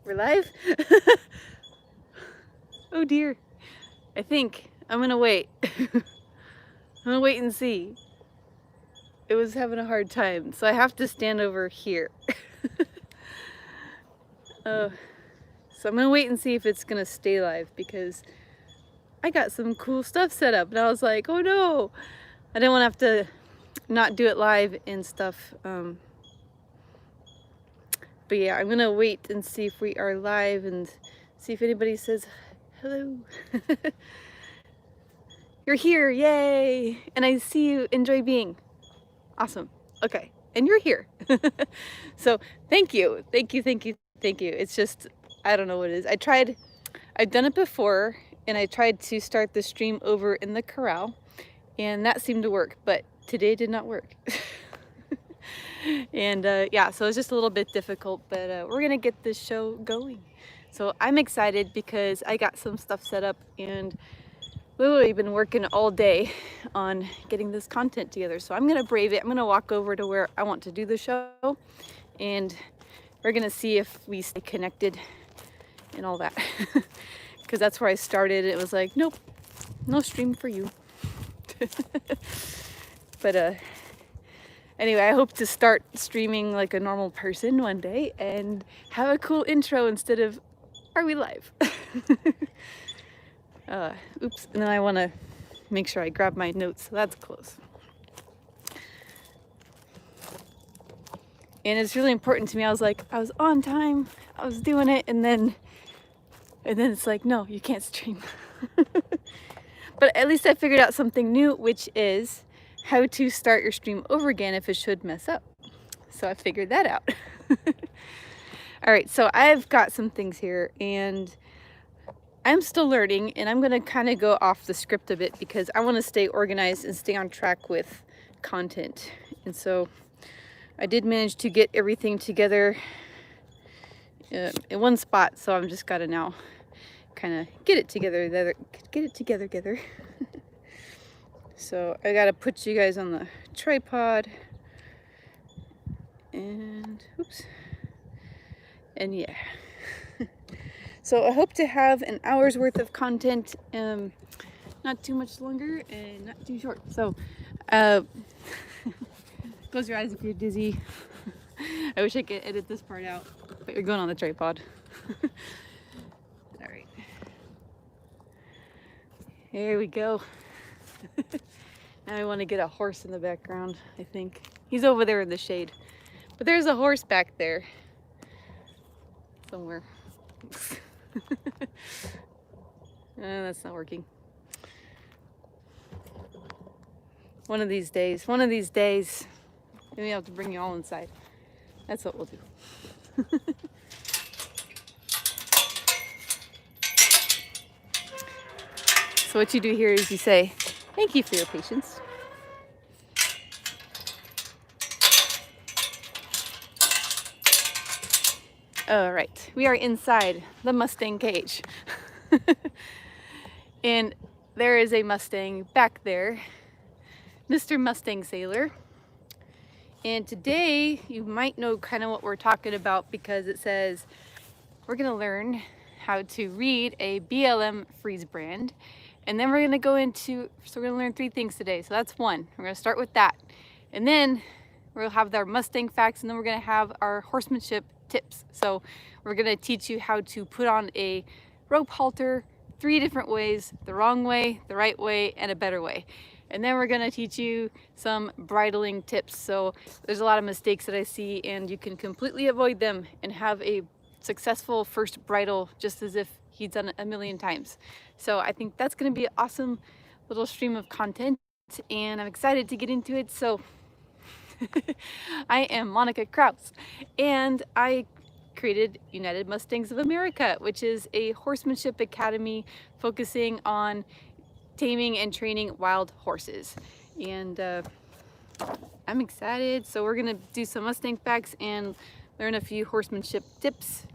We're live? Oh dear. I think I'm gonna wait. I'm gonna wait and see. It was having a hard time, so I have to stand over here. So I'm gonna wait and see if it's gonna stay live because I got some cool stuff set up and I was like, oh no, I didn't want to have to not do it live and stuff. But yeah, I'm gonna wait and see if we are live and see if anybody says hello. You're here, yay! And I see you, enjoy being. Awesome, okay, and you're here. So thank you. It's just, I don't know what it is. I've done it before and I tried to start the stream over in the corral and that seemed to work, but today did not work. And yeah, so it's just a little bit difficult, but we're gonna get this show going. So I'm excited because I got some stuff set up and literally been working all day on getting this content together. So I'm gonna brave it. I'm gonna walk over to where I want to do the show and we're gonna see if we stay connected and all that. Because that's where I started. It was like, nope, no stream for you. But anyway, I hope to start streaming like a normal person one day and have a cool intro instead of, are we live? Oops, and then I want to make sure I grab my notes, so that's close. And it's really important to me. I was like, I was on time, I was doing it, and then it's like, no, you can't stream. But at least I figured out something new, which is how to start your stream over again if it should mess up. So I figured that out. All right, so I've got some things here and I'm still learning and I'm gonna kind of go off the script a bit because I want to stay organized and stay on track with content. And so I did manage to get everything together in one spot, so I'm just gotta now kind of get it together. So I gotta put you guys on the tripod and oops, and yeah. So I hope to have an hour's worth of content, not too much longer and not too short. So close your eyes if you're dizzy. I wish I could edit this part out, but you're going on the tripod. All right, here we go. Now I want to get a horse in the background. I think he's over there in the shade, but there's a horse back there somewhere. That's not working. One of these days, maybe I'll have to bring you all inside. That's what we'll do. So what you do here is you say, thank you for your patience. All right, we are inside the Mustang cage. And there is a Mustang back there, Mr. Mustang Sailor. And today you might know kind of what we're talking about because it says we're gonna learn how to read a BLM freeze brand. And then we're gonna go into, so we're gonna learn 3 things today. So that's 1, we're gonna start with that. And then we'll have our Mustang facts and then we're gonna have our horsemanship tips. So we're gonna teach you how to put on a rope halter 3 different ways: the wrong way, the right way, and a better way. And then we're gonna teach you some bridling tips. So there's a lot of mistakes that I see and you can completely avoid them and have a successful first bridle just as if he's done it a million times. So I think that's gonna be an awesome little stream of content and I'm excited to get into it. So I am Monica Krause and I created United Mustangs of America, which is a horsemanship academy focusing on taming and training wild horses. And I'm excited. So we're gonna do some Mustang facts and learn a few horsemanship tips.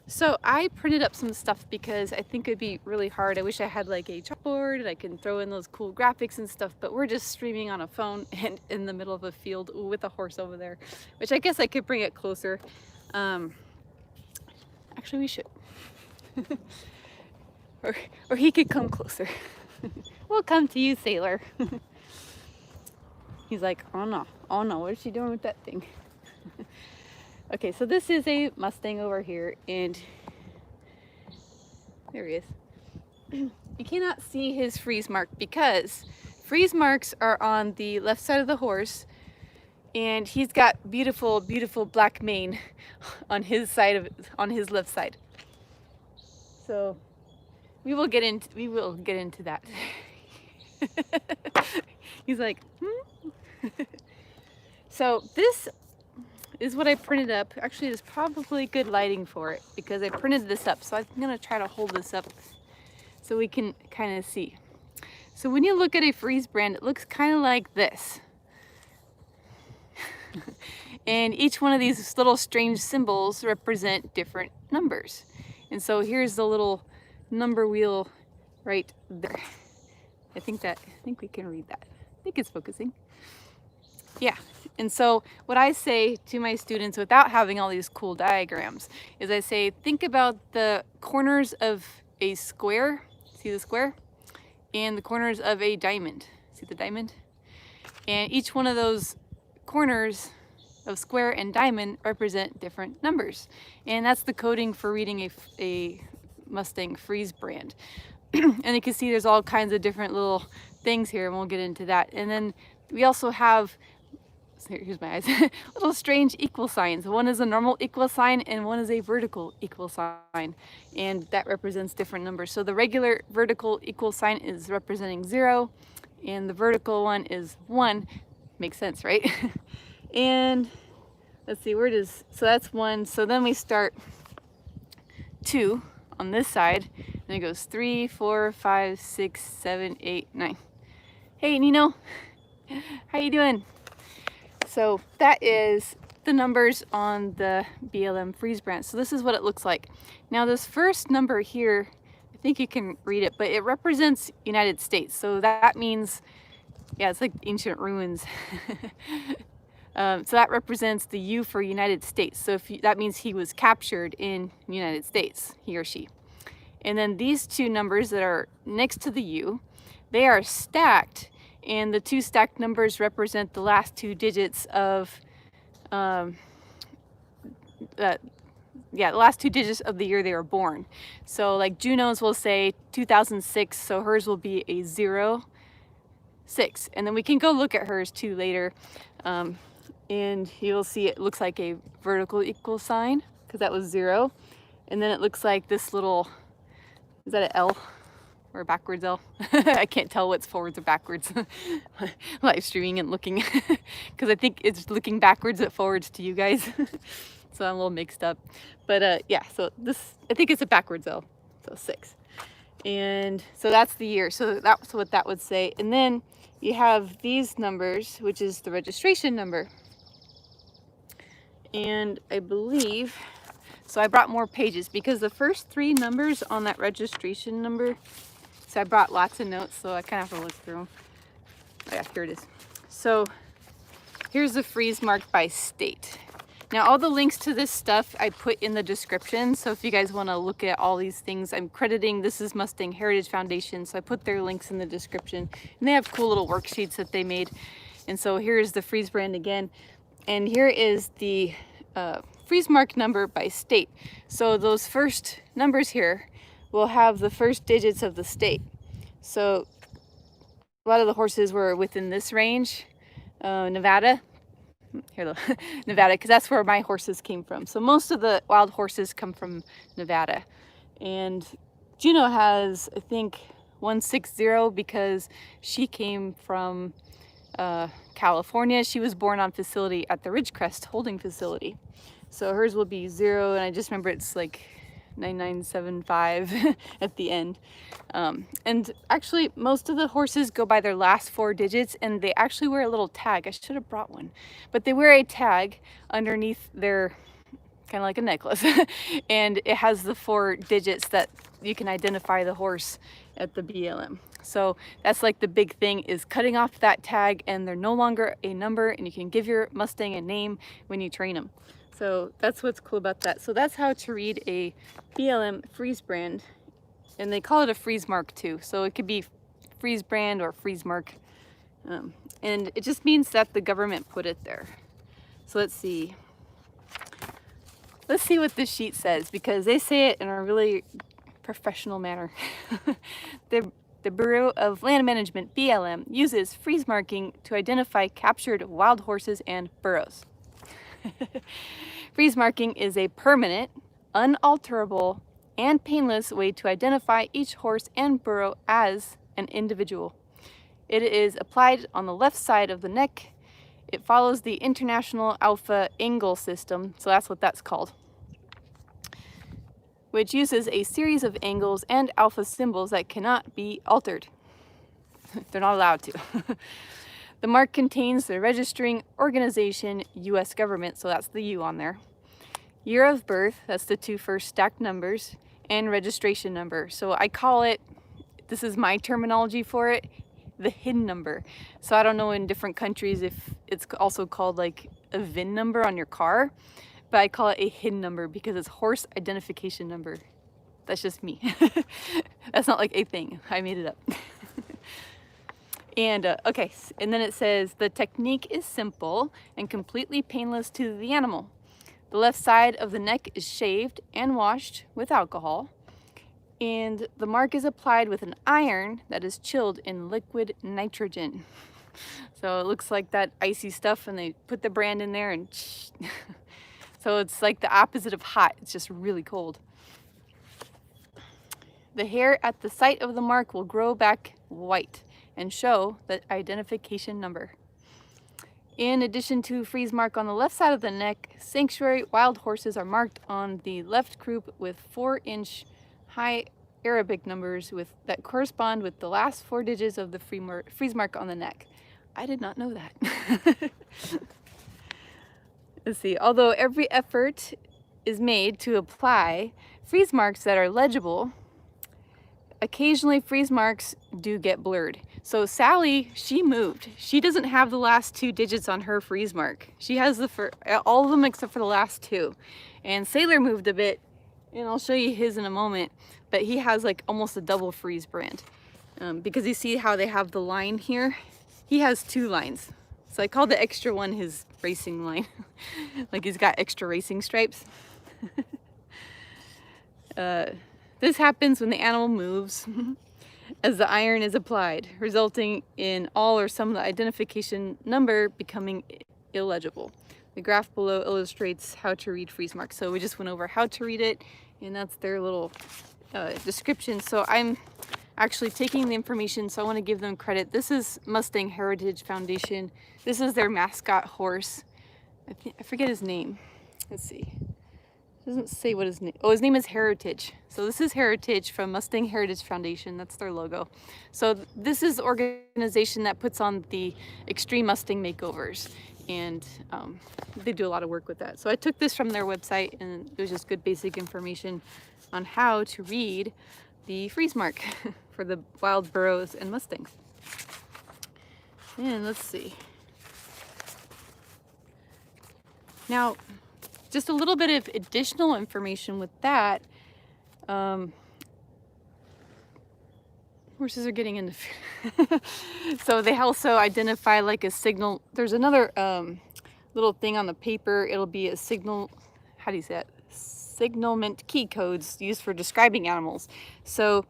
So I printed up some stuff because I think it'd be really hard. I wish I had like a chalkboard and I can throw in those cool graphics and stuff, but we're just streaming on a phone and in the middle of a field with a horse over there, which I guess I could bring it closer. Actually, we should. or he could come closer. We'll come to you, Sailor. He's like, oh no, what is she doing with that thing? Okay, so this is a Mustang over here, and there he is. You cannot see his freeze mark because freeze marks are on the left side of the horse, and he's got beautiful, beautiful black mane on his left side. So we will get into that. He's like, So this is what I printed up. Actually, there's probably good lighting for it because I printed this up. So I'm gonna try to hold this up so we can kind of see. So when you look at a freeze brand, it looks kind of like this. And each one of these little strange symbols represent different numbers. And so here's the little number wheel right there. I think we can read that. I think it's focusing. Yeah. And so what I say to my students without having all these cool diagrams is I say, think about the corners of a square. See the square? And the corners of a diamond. See the diamond? And each one of those corners of square and diamond represent different numbers. And that's the coding for reading a Mustang freeze brand. And you can see there's all kinds of different little things here, and we'll get into that. And then we also have, here's my eyes, little strange equal signs. One is a normal equal sign and one is a vertical equal sign. And that represents different numbers. So the regular vertical equal sign is representing 0, and the vertical one is 1. Makes sense, right? And let's see, so that's 1. So then we start 2 on this side, and it goes 3, 4, 5, 6, 7, 8, 9. Hey, Nino, how you doing? So that is the numbers on the BLM freeze brand. So this is what it looks like. Now this first number here, I think you can read it, but it represents United States. So that means, yeah, it's like ancient ruins. So that represents the U for United States. So that means he was captured in United States, he or she. And then these two numbers that are next to the U, they are stacked, and the two stacked numbers represent the last 2 digits of, the last 2 digits of the year they were born. So like Juno's will say 2006, so hers will be a 0, 6. And then we can go look at hers too later. And you'll see it looks like a vertical equal sign because that was 0. And then it looks like this little, is that an L or a backwards L? I can't tell what's forwards or backwards. Live streaming and looking because I think it's looking backwards at forwards to you guys. So I'm a little mixed up. But yeah, so this, I think it's a backwards L, so 6. And so that's the year. So that's what that would say. And then you have these numbers, which is the registration number. And I believe, so I brought more pages because the first 3 numbers on that registration number, so I brought lots of notes, so I kind of have to look through them. Oh yeah, here it is. So here's the freeze mark by state. Now all the links to this stuff I put in the description, so if you guys want to look at all these things, I'm crediting, this is Mustang Heritage Foundation, so I put their links in the description. And they have cool little worksheets that they made. And so here's the freeze brand again. And here is the freeze mark number by state. So those first numbers here will have the first digits of the state. So a lot of the horses were within this range. Nevada, here, Nevada, because that's where my horses came from. So most of the wild horses come from Nevada. And Juno has, I think, 160 because she came from California. She was born on facility at the Ridgecrest holding facility. So hers will be 0, and I just remember it's like 9975 at the end. And actually most of the horses go by their last 4 digits, and they actually wear a little tag. I should have brought one, but they wear a tag underneath their, kind of like a necklace, and it has the 4 digits that you can identify the horse at the BLM. So that's like the big thing, is cutting off that tag, and they're no longer a number, and you can give your Mustang a name when you train them. So that's what's cool about that. So that's how to read a BLM freeze brand, and they call it a freeze mark too. So it could be freeze brand or freeze mark, and it just means that the government put it there. So let's see what this sheet says, because they say it in a really professional manner. The Bureau of Land Management, BLM, uses freeze marking to identify captured wild horses and burros. Freeze marking is a permanent, unalterable, and painless way to identify each horse and burro as an individual. It is applied on the left side of the neck. It follows the International Alpha Angle System, so that's what that's called, which uses a series of angles and alpha symbols that cannot be altered. They're not allowed to. The mark contains the registering organization, U.S. government, so that's the U on there, year of birth, that's the 2 first stacked numbers, and registration number. So I call it, this is my terminology for it, the HIN number. So I don't know in different countries if it's also called like a VIN number on your car, but I call it a HIN number because it's horse identification number. That's just me. That's not like a thing. I made it up. And okay, and then it says the technique is simple and completely painless to the animal. The left side of the neck is shaved and washed with alcohol, and the mark is applied with an iron that is chilled in liquid nitrogen. So it looks like that icy stuff, and they put the brand in there, and so it's like the opposite of hot. It's just really cold. The hair at the site of the mark will grow back white and show the identification number. In addition to freeze mark on the left side of the neck, sanctuary wild horses are marked on the left croup with 4-inch high Arabic numbers that correspond with the last 4 digits of the freeze mark on the neck. I did not know that. Let's see, although every effort is made to apply freeze marks that are legible, occasionally freeze marks do get blurred. So Sally, she moved. She doesn't have the last 2 digits on her freeze mark. She has all of them except for the last 2. And Sailor moved a bit, and I'll show you his in a moment, but he has like almost a double freeze brand. Because you see how they have the line here? He has 2 lines. So I call the extra one his racing line. Like he's got extra racing stripes. This happens when the animal moves as the iron is applied, resulting in all or some of the identification number becoming illegible. The graph below illustrates how to read freeze marks. So we just went over how to read it, and that's their little description. So I'm actually taking the information, so I want to give them credit. This is Mustang Heritage Foundation. This is their mascot horse. I forget his name. Let's see. It doesn't say what his name. Oh, his name is Heritage. So this is Heritage from Mustang Heritage Foundation. That's their logo. So this is the organization that puts on the extreme Mustang makeovers, and they do a lot of work with that. So I took this from their website, and it was just good basic information on how to read the freeze mark for the wild burros and Mustangs. And let's see. Now, just a little bit of additional information with that. Horses are getting into food. So they also identify like a signal. There's another little thing on the paper. It'll be a signal, how do you say it? Signalment key codes used for describing animals. So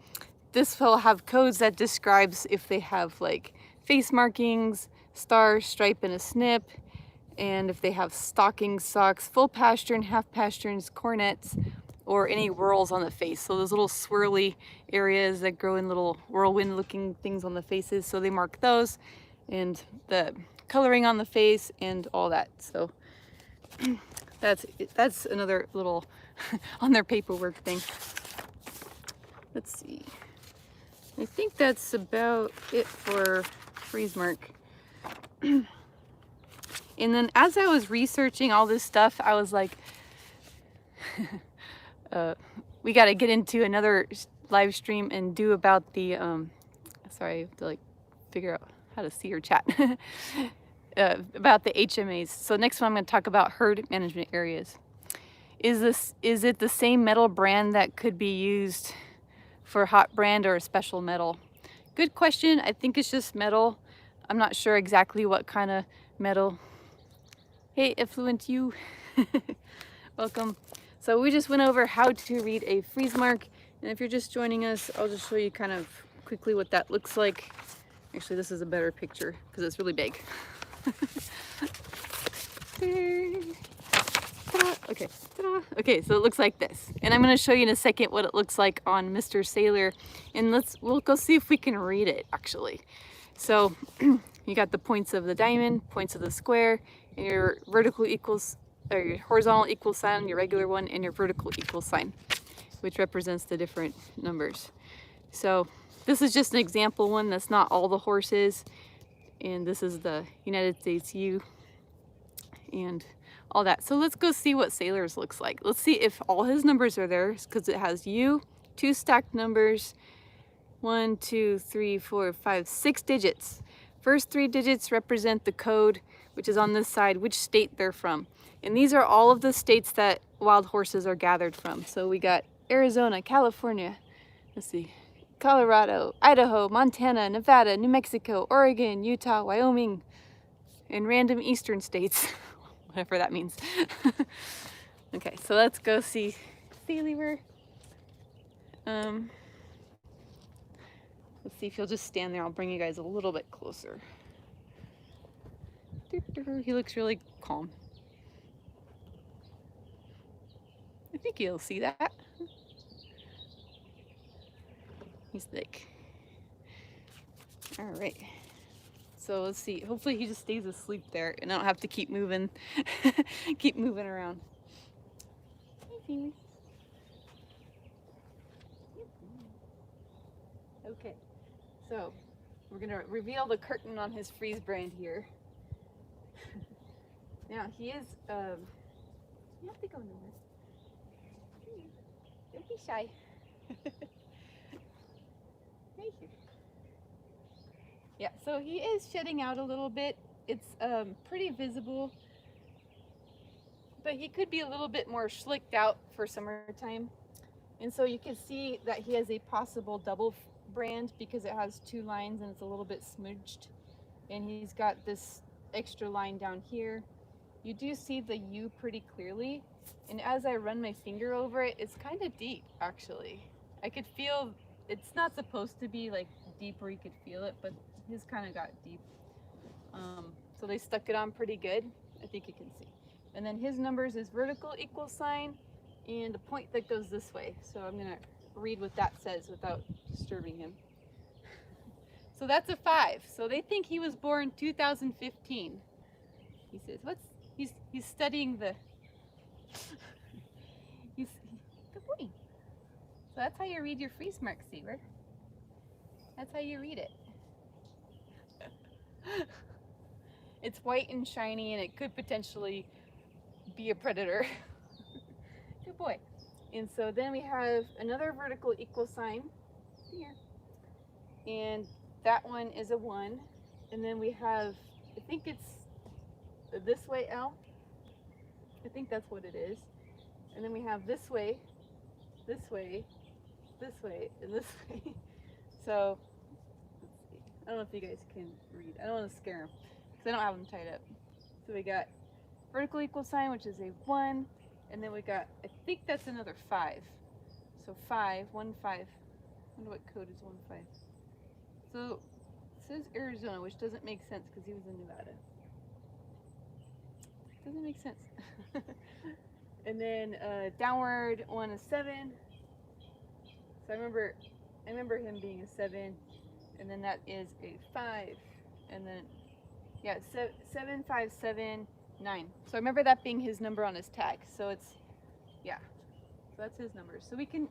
this will have codes that describes if they have like face markings, star, stripe, and a snip, and if they have stockings, socks, full pastern, half pasterns, cornets, or any whorls on the face. So those little swirly areas that grow in little whirlwind looking things on the faces, so they mark those, and the coloring on the face and all that. So that's another little on their paperwork thing. Let's see. I think that's about it for freeze mark. And then as I was researching all this stuff, I was like, we got to get into another live stream and do about the, sorry, I have to like figure out how to see your chat. about the HMAs. So next one I'm going to talk about herd management areas. Is it the same metal brand that could be used for hot brand or a special metal? Good question. I think it's just metal. I'm not sure exactly what kind of metal. Hey, Effluent you. Welcome. So we just went over how to read a freeze mark. And if you're just joining us, I'll just show you kind of quickly what that looks like. Actually, this is a better picture because it's really big. Okay. Okay, so it looks like this. And I'm going to show you in a second what it looks like on Mr. Sailor. And we'll go see if we can read it, actually. So you got the points of the diamond, points of the square, and your vertical equals, or your horizontal equal sign, your regular one, and your vertical equal sign, which represents the different numbers. So this is just an example one. That's not all the horses. And this is the United States U and all that. So let's go see what Sailor's looks like. Let's see if all his numbers are there, because it has U, 2 stacked numbers, 1, 2, 3, 4, 5, 6 digits. First 3 digits represent the code, which is on this side, which state they're from. And these are all of the states that wild horses are gathered from. So we got Arizona, California, let's see, Colorado, Idaho, Montana, Nevada, New Mexico, Oregon, Utah, Wyoming, and random eastern states, whatever that means. Okay, so let's go see Sailor. Let's see if he'll just stand there. I'll bring you guys a little bit closer. He looks really calm. I think you'll see that. He's thick. All right. So let's see. Hopefully he just stays asleep there and I don't have to keep moving, keep moving around. Okay. So we're gonna reveal the curtain on his freeze brand here. Now he is. You have to go nowhere. Don't be shy. Right here. Yeah, so he is shedding out a little bit. It's pretty visible, but he could be a little bit more slicked out for summertime. And so you can see that he has a possible double brand because it has 2 lines and it's a little bit smudged. And he's got this extra line down here. You do see the U pretty clearly. And as I run my finger over it, it's kind of deep, actually. I could feel, it's not supposed to be like deep where you could feel it, but his kind of got deep. So they stuck it on pretty good. I think you can see. And then his numbers is vertical equal sign and a point that goes this way. So I'm gonna read what that says without disturbing him. So that's a 5. So they think he was born 2015. He says, he's studying the, good boy. So that's how you read your freeze mark, Sailor. That's how you read it. It's white and shiny and it could potentially be a predator. Good boy. And so then we have another vertical equal sign here. And that one is a 1. And then we have, I think it's this way L. I think that's what it is. And then we have this way, this way, this way, and this way. So, let's see. I don't know if you guys can read. I don't want to scare them because I don't have them tied up. So we got vertical equal sign, which is a 1. And then we got, I think that's another 5. So 5, 1, 5. I wonder what code is 1, 5. So it says Arizona, which doesn't make sense because he was in Nevada. Doesn't make sense. And then downward 1 is 7. So I remember him being a 7, and then that is a 5, and then yeah, 7, 5, 7, 9. So I remember that being his number on his tag. So it's, yeah, so that's his number. So we can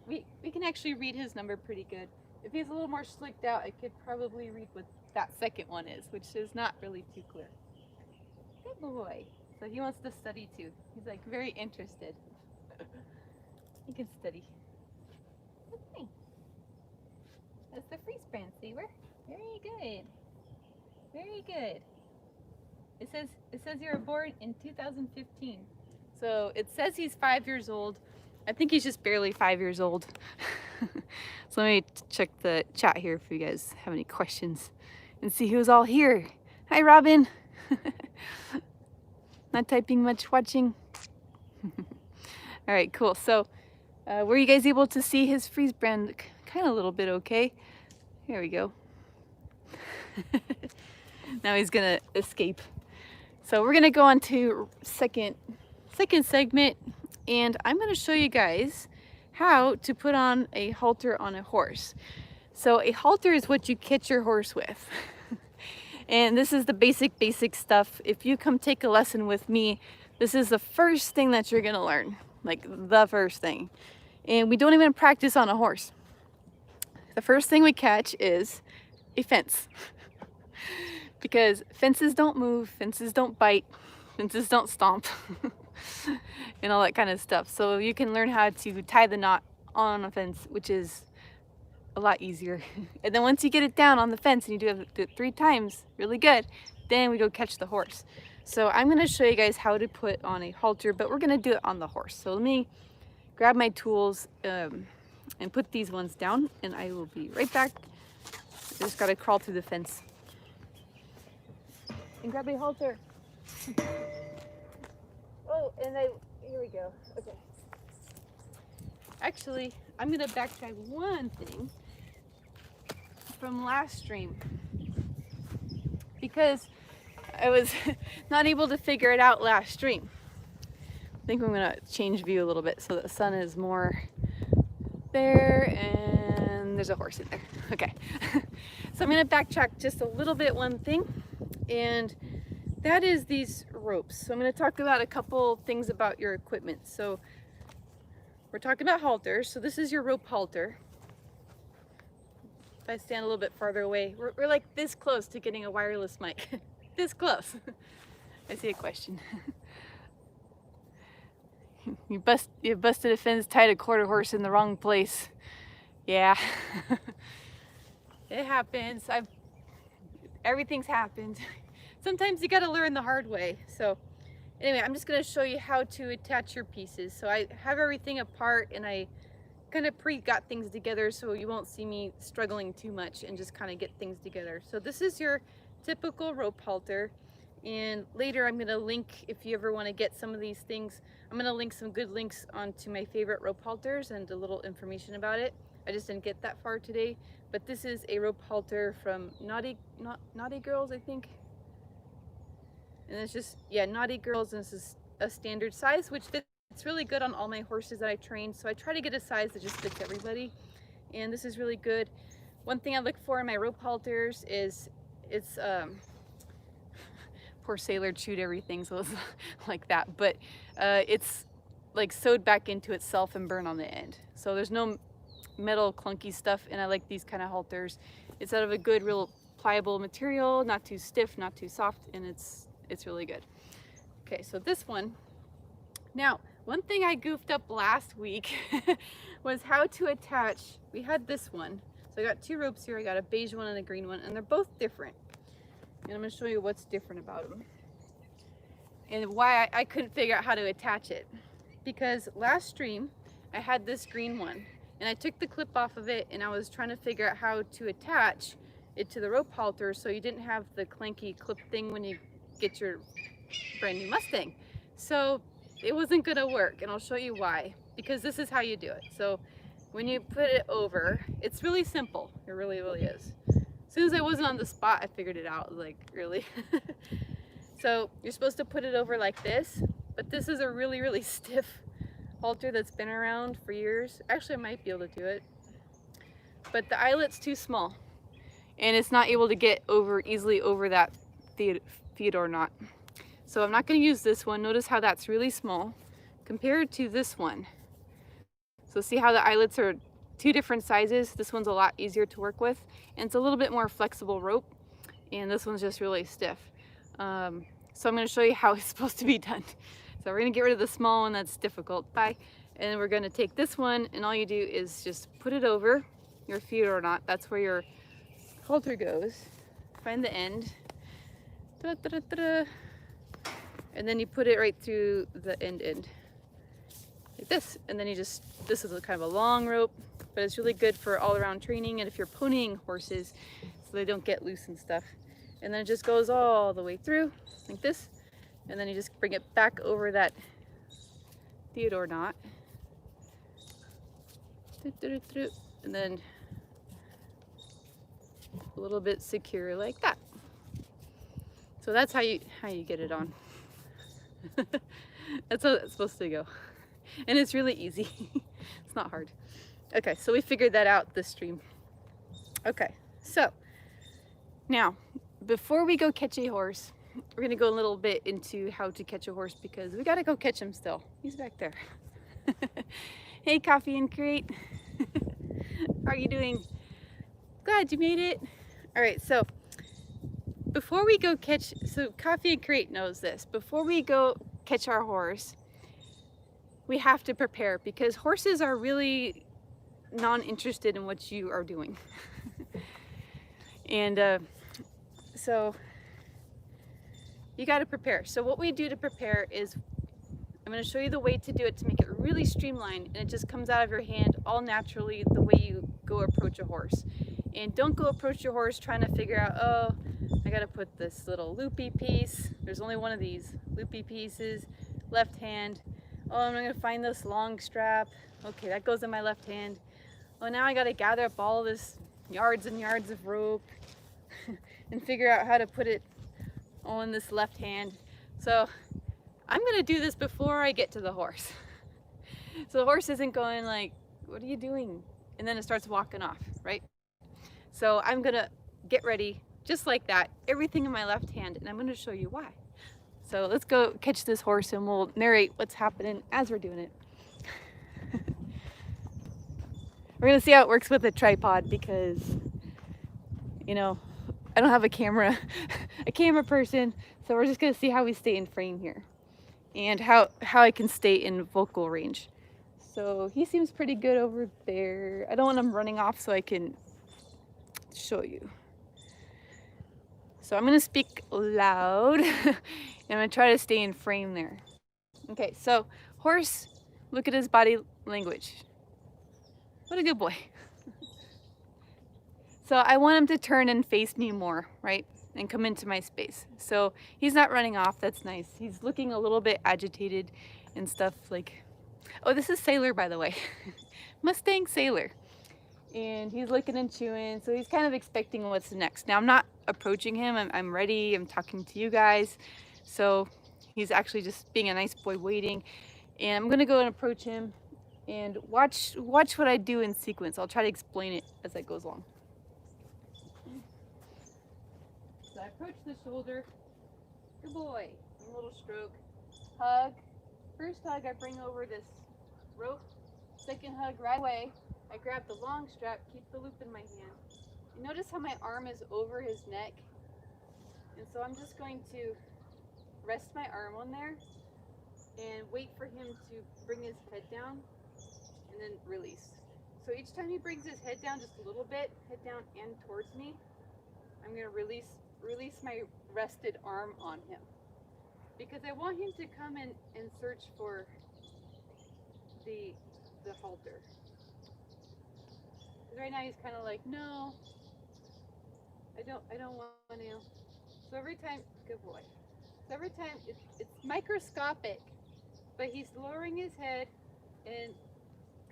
actually read his number pretty good. If he's a little more slicked out, I could probably read what that second one is, which is not really too clear. Good boy. So he wants to study too. He's like very interested. He can study. Okay. That's the freeze brand, Sailor. Very good. Very good. It says you were born in 2015. So it says he's 5 years old. I think he's just barely 5 years old. So let me check the chat here if you guys have any questions and see who's all here. Hi, Robin. Not typing much, watching. All right, cool. So were you guys able to see his freeze brand? Kind of a little bit okay. Here we go. Now he's gonna escape. So we're gonna go on to second segment, and I'm gonna show you guys how to put on a halter on a horse. So a halter is what you catch your horse with. And this is the basic stuff. If you come take a lesson with me, this is the first thing that you're gonna learn, like the first thing. And we don't even practice on a horse. The first thing we catch is a fence. Because fences don't move, fences don't bite, fences don't stomp, and all that kind of stuff. So you can learn how to tie the knot on a fence, which is a lot easier. And then once you get it down on the fence and you do it 3 times really good, then we go catch the horse. So I'm going to show you guys how to put on a halter, but we're going to do it on the horse. So let me grab my tools and put these ones down, and I will be right back. I just got to crawl through the fence and grab a halter. Oh, and here we go. Okay. Actually, I'm gonna backtrack one thing from last stream, because I was not able to figure it out last stream. I think I'm gonna change view a little bit so that the sun is more there, and there's a horse in there. Okay. So I'm gonna backtrack just a little bit one thing, and that is these ropes. So I'm going to talk about a couple things about your equipment. So we're talking about halters. So this is your rope halter. If I stand a little bit farther away, we're like this close to getting a wireless mic. This close. I see a question. You busted a fence, tied a quarter horse in the wrong place. Yeah. It happens. Everything's happened. Sometimes you got to learn the hard way. So anyway, I'm just going to show you how to attach your pieces. So I have everything apart, and I kind of got things together so you won't see me struggling too much, and just kind of get things together. So this is your typical rope halter, and later I'm going to link, if you ever want to get some of these things, I'm going to link some good links onto my favorite rope halters and a little information about it. I just didn't get that far today, but this is a rope halter from Naughty Girls, I think. And it's just, yeah, Naughty Girls, and this is a standard size, which fits really good on all my horses that I train. So I try to get a size that just fits everybody. And this is really good. One thing I look for in my rope halters is poor Sailor chewed everything, so it's like that. But it's like sewed back into itself and burned on the end. So there's no metal clunky stuff, and I like these kind of halters. It's out of a good, real pliable material, not too stiff, not too soft, and it's really good. Okay, so this one. Now, one thing I goofed up last week was how to attach. We had this one. So I got 2 ropes here. I got a beige one and a green one, and they're both different. And I'm going to show you what's different about them. And why I couldn't figure out how to attach it. Because last stream, I had this green one, and I took the clip off of it, and I was trying to figure out how to attach it to the rope halter so you didn't have the clanky clip thing when you get your brand new Mustang. So it wasn't gonna work, and I'll show you why. Because this is how you do it. So when you put it over, it's really simple. It really is. As soon as I wasn't on the spot, I figured it out. Like, really? So you're supposed to put it over like this, but this is a really stiff halter that's been around for years. Actually, I might be able to do it, but the eyelet's too small, and it's not able to get easily over that Theodore knot. So I'm not going to use this one. Notice how that's really small compared to this one. So see how the eyelets are 2 different sizes. This one's a lot easier to work with, and it's a little bit more flexible rope, and this one's just really stiff. So I'm going to show you how it's supposed to be done. So we're going to get rid of the small one that's difficult. Bye. And we're going to take this one, and all you do is just put it over your Theodore knot. That's where your halter goes. Find the end. Da, da, da, da. and then you put it right through the end like this, and then this is a kind of a long rope, but it's really good for all-around training and if you're ponying horses so they don't get loose and stuff. And then it just goes all the way through like this, and then you just bring it back over that Theodore knot, and then a little bit secure like that. So that's how you get it on. That's how it's supposed to go. And it's really easy. It's not hard. Okay, so we figured that out this stream. Okay, so now before we go catch a horse, we're gonna go a little bit into how to catch a horse because we gotta go catch him still. He's back there. Hey, Coffee and Crate. How are you doing? Glad you made it. All right, so before we go catch, so Coffee and Crate knows this. Before we go catch our horse, we have to prepare because horses are really non-interested in what you are doing. And so you got to prepare. So what we do to prepare is I'm going to show you the way to do it to make it really streamlined, and it just comes out of your hand all naturally the way you go approach a horse. And don't go approach your horse trying to figure out, oh, I got to put this little loopy piece. There's only one of these loopy pieces, left hand. Oh, I'm going to find this long strap. Okay, that goes in my left hand. Oh, now I got to gather up all this yards and yards of rope and figure out how to put it all in this left hand. So I'm going to do this before I get to the horse. So the horse isn't going like, what are you doing? And then it starts walking off, right? So I'm going to get ready just like that, everything in my left hand, and I'm going to show you why. So let's go catch this horse and we'll narrate what's happening as we're doing it. We're going to see how it works with a tripod because, you know, I don't have a camera person, so we're just going to see how we stay in frame here and how I can stay in vocal range. So he seems pretty good over there. I don't want him running off so I can show you. So I'm going to speak loud and I'm going to try to stay in frame there. Okay, so horse, look at his body language. What a good boy. So I want him to turn and face me more, right? And come into my space. So he's not running off, that's nice. He's looking a little bit agitated and stuff like, oh, this is Sailor, by the way. Mustang Sailor. And he's licking and chewing, so he's kind of expecting what's next. Now I'm not approaching him, I'm ready, I'm talking to you guys. So he's actually just being a nice boy waiting. And I'm gonna go and approach him and watch what I do in sequence. I'll try to explain it as it goes along. So I approach the shoulder, good boy, a little stroke, hug. First hug I bring over this rope, second hug right away. I grab the long strap, keep the loop in my hand. You notice how my arm is over his neck? And so I'm just going to rest my arm on there and wait for him to bring his head down and then release. So each time he brings his head down just a little bit, head down and towards me, I'm going to release my rested arm on him. Because I want him to come in and search for the halter. Right now he's kind of like, no, I don't want to. So every time, good boy. So every time it's microscopic, but he's lowering his head and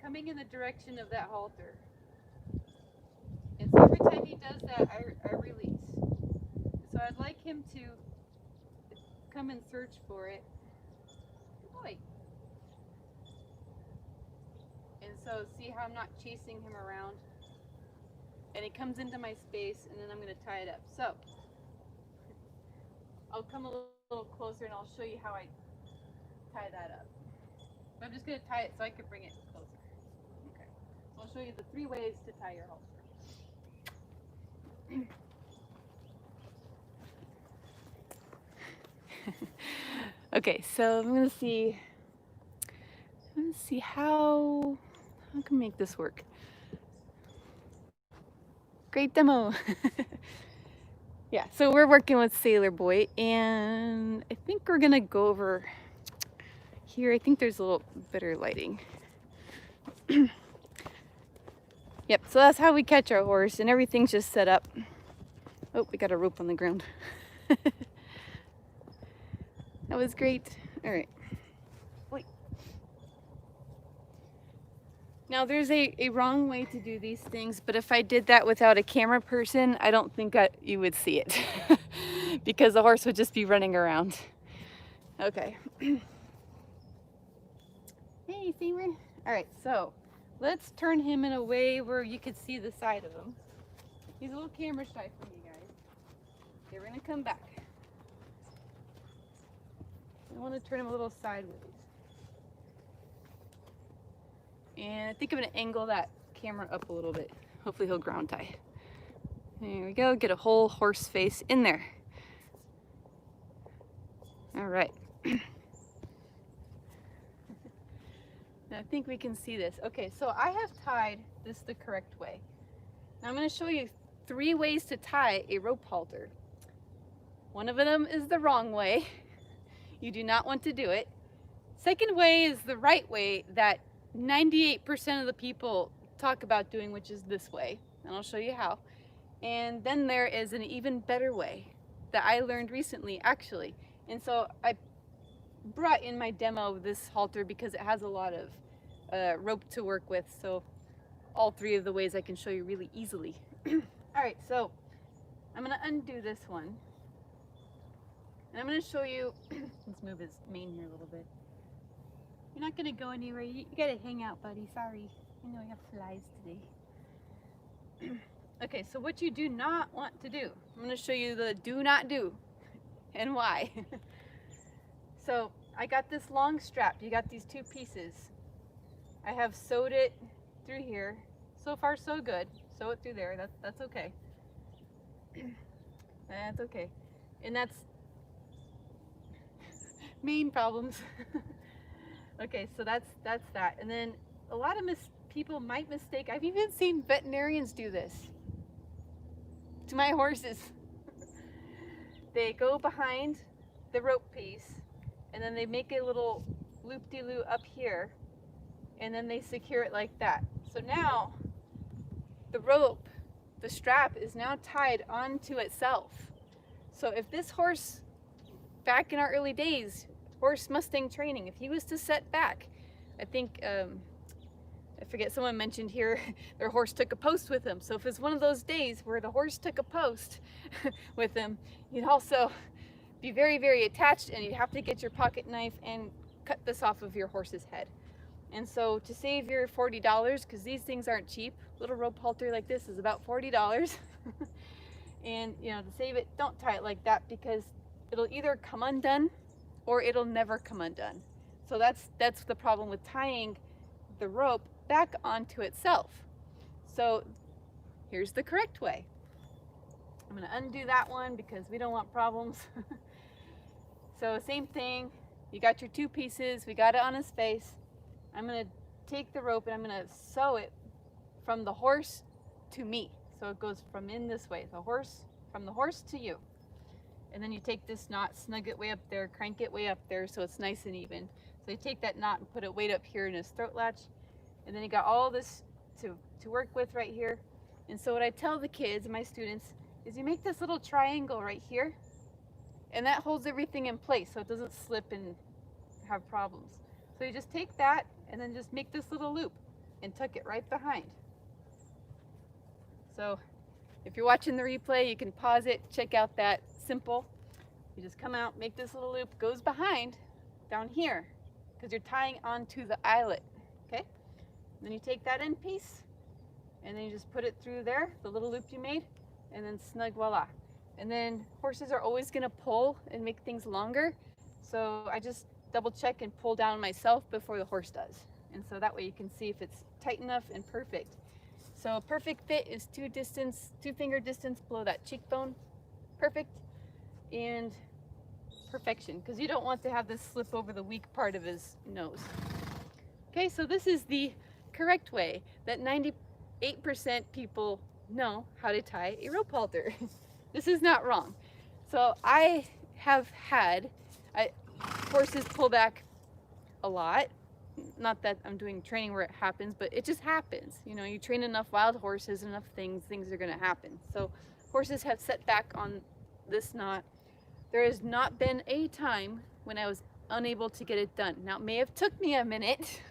coming in the direction of that halter. And so every time he does that, I release. So I'd like him to come and search for it. Good boy. And so see how I'm not chasing him around? And it comes into my space, and then I'm going to tie it up. So I'll come a little closer and I'll show you how I tie that up. But I'm just going to tie it so I can bring it closer. Okay. So I'll show you the 3 ways to tie your halter. Okay, so I'm going to see how I can make this work. Great demo. Yeah, so we're working with Sailor Boy, and I think we're gonna go over here. I think there's a little better lighting. Yep, so that's how we catch our horse, and everything's just set up. Oh, we got a rope on the ground. That was great. All right. Wait. Now there's a wrong way to do these things, but if I did that without a camera person, I don't think you would see it because the horse would just be running around. Okay. Hey, Seymour. All right, so let's turn him in a way where you could see the side of him. He's a little camera shy from you guys. Okay, we're gonna come back. I want to turn him a little sideways. And I think I'm gonna angle that camera up a little bit. Hopefully he'll ground tie. There we go, get a whole horse face in there. All right. I think we can see this. Okay, so I have tied this the correct way. Now I'm going to show you 3 ways to tie a rope halter. One of them is the wrong way. You do not want to do it. Second way is the right way that 98% of the people talk about doing, which is this way. And I'll show you how. And then there is an even better way that I learned recently, actually. And so I brought in my demo of this halter because it has a lot of rope to work with, so all 3 of the ways I can show you really easily. All right, so I'm gonna undo this one, and I'm gonna show you. Let's move his mane here a little bit. You're not gonna go anywhere. You gotta hang out, buddy. Sorry, I know you have flies today. Okay, so what you do not want to do, I'm gonna show you the do not do and why. So I got this long strap. You got these 2 pieces. I have sewed it through here. So far so good. Sew it through there. That's okay. That's okay. And that's main problems. Okay, so that's that. And then a lot of people might mistake. I've even seen veterinarians do this to my horses. They go behind the rope piece, and then they make a little loop-de-loo up here, and then they secure it like that. So now the rope, the strap, is now tied onto itself. So if this horse, back in our early days, horse Mustang training, if he was to set back, I think, I forget, someone mentioned here their horse took a post with him. So if it's one of those days where the horse took a post with him, you'd also be very, very attached, and you'd have to get your pocket knife and cut this off of your horse's head. And so to save your $40, because these things aren't cheap, little rope halter like this is about $40. And you know, to save it, don't tie it like that, because it'll either come undone or it'll never come undone. So that's the problem with tying the rope back onto itself. So here's the correct way. I'm going to undo that one because we don't want problems. So same thing, you got your 2 pieces, we got it on his face. I'm going to take the rope and I'm going to sew it from the horse to me. So it goes from in this way, from the horse to you. And then you take this knot, snug it way up there, crank it way up there so it's nice and even. So you take that knot and put it way up here in his throat latch, and then you got all this to work with right here. And so what I tell the kids, my students, is you make this little triangle right here, and that holds everything in place so it doesn't slip and have problems. So you just take that and then just make this little loop and tuck it right behind. So if you're watching the replay, you can pause it, check out that simple. You just come out, make this little loop, goes behind down here because you're tying onto the eyelet, okay? Then you take that end piece and then you just put it through there, the little loop you made, and then snug, voila. And then horses are always gonna pull and make things longer. So I just double check and pull down myself before the horse does. And so that way you can see if it's tight enough and perfect. So a perfect fit is 2 finger distance below that cheekbone. Perfect and perfection, because you don't want to have this slip over the weak part of his nose. Okay, so this is the correct way that 98% people know how to tie a rope halter. This is not wrong. So I have had horses pull back a lot. Not that I'm doing training where it happens, but it just happens. You know, you train enough wild horses, enough things are going to happen. So horses have set back on this knot. There has not been a time when I was unable to get it done. Now, it may have took me a minute,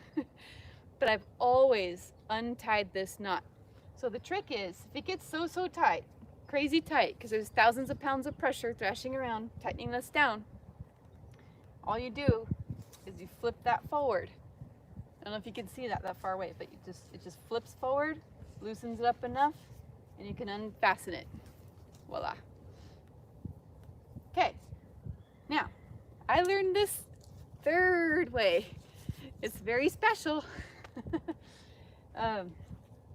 but I've always untied this knot. So the trick is, if it gets so tight, crazy tight, because there's thousands of pounds of pressure thrashing around, tightening this down, all you do is you flip that forward. I don't know if you can see that far away, but it just flips forward, loosens it up enough, and you can unfasten it. Voila. Okay, now I learned this third way. It's very special.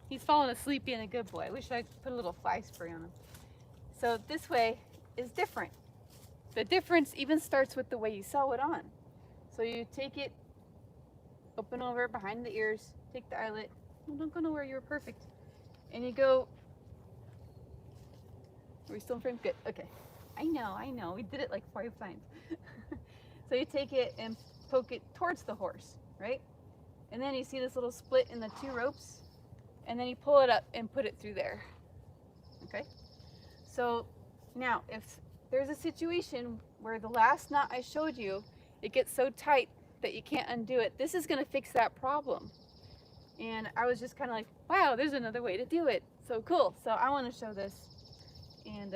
He's fallen asleep being a good boy. I wish I could put a little fly spray on him. So this way is different. The difference even starts with the way you sew it on. So you take it, open over behind the ears, take the eyelet. Well, don't go nowhere, you were perfect. And you go, are we still in frame? Good, okay. I know, we did it like 5 times. So you take it and poke it towards the horse, right? And then you see this little split in the 2 ropes, and then you pull it up and put it through there, okay? So now, if there's a situation where the last knot I showed you, it gets so tight that you can't undo it, this is gonna fix that problem. And I was just kind of like, wow, there's another way to do it. So cool, so I wanna show this. And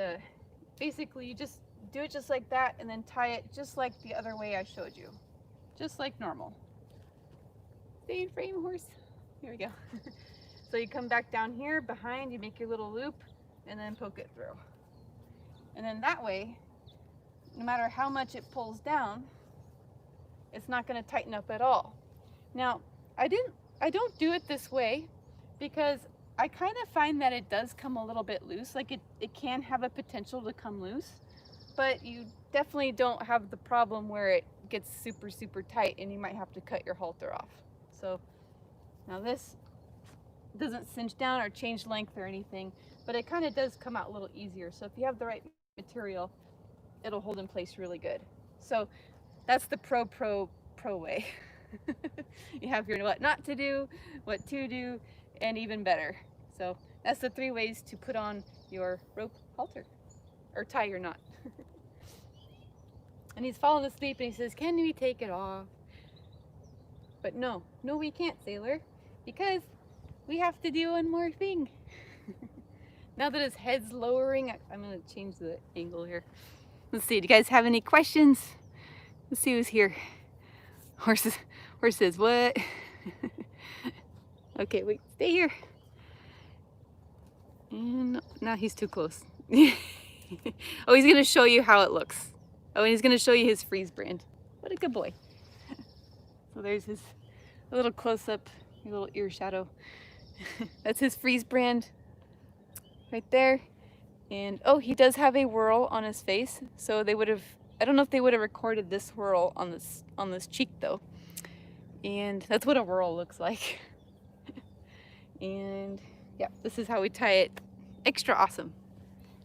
basically you just do it just like that and then tie it just like the other way I showed you. Just like normal. Stay in frame, horse. Here we go. So you come back down here behind, you make your little loop and then poke it through. And then that way, no matter how much it pulls down, it's not going to tighten up at all. Now, I don't do it this way because I kind of find that it does come a little bit loose. Like it can have a potential to come loose, but you definitely don't have the problem where it gets super tight and you might have to cut your halter off. So now this doesn't cinch down or change length or anything, but it kind of does come out a little easier. So if you have the right material, it'll hold in place really good. So that's the pro way. You have your what not to do, what to do, and even better. So that's the 3 ways to put on your rope halter or tie your knot. And he's fallen asleep and he says, can we take it off? But no, we can't, Sailor, because we have to do one more thing. Now that his head's lowering, I'm going to change the angle here. Let's see, do you guys have any questions? Let's see who's here. Horse says, what? Okay, wait, stay here. And now he's too close. Oh, he's going to show you how it looks. Oh, and he's going to show you his freeze brand. What a good boy. So there's his little close-up, your little ear shadow. That's his freeze brand right there. And oh, he does have a whirl on his face. So they would have, I don't know if they would have recorded this whirl on this cheek though. And that's what a whirl looks like. And yeah, this is how we tie it. Extra awesome.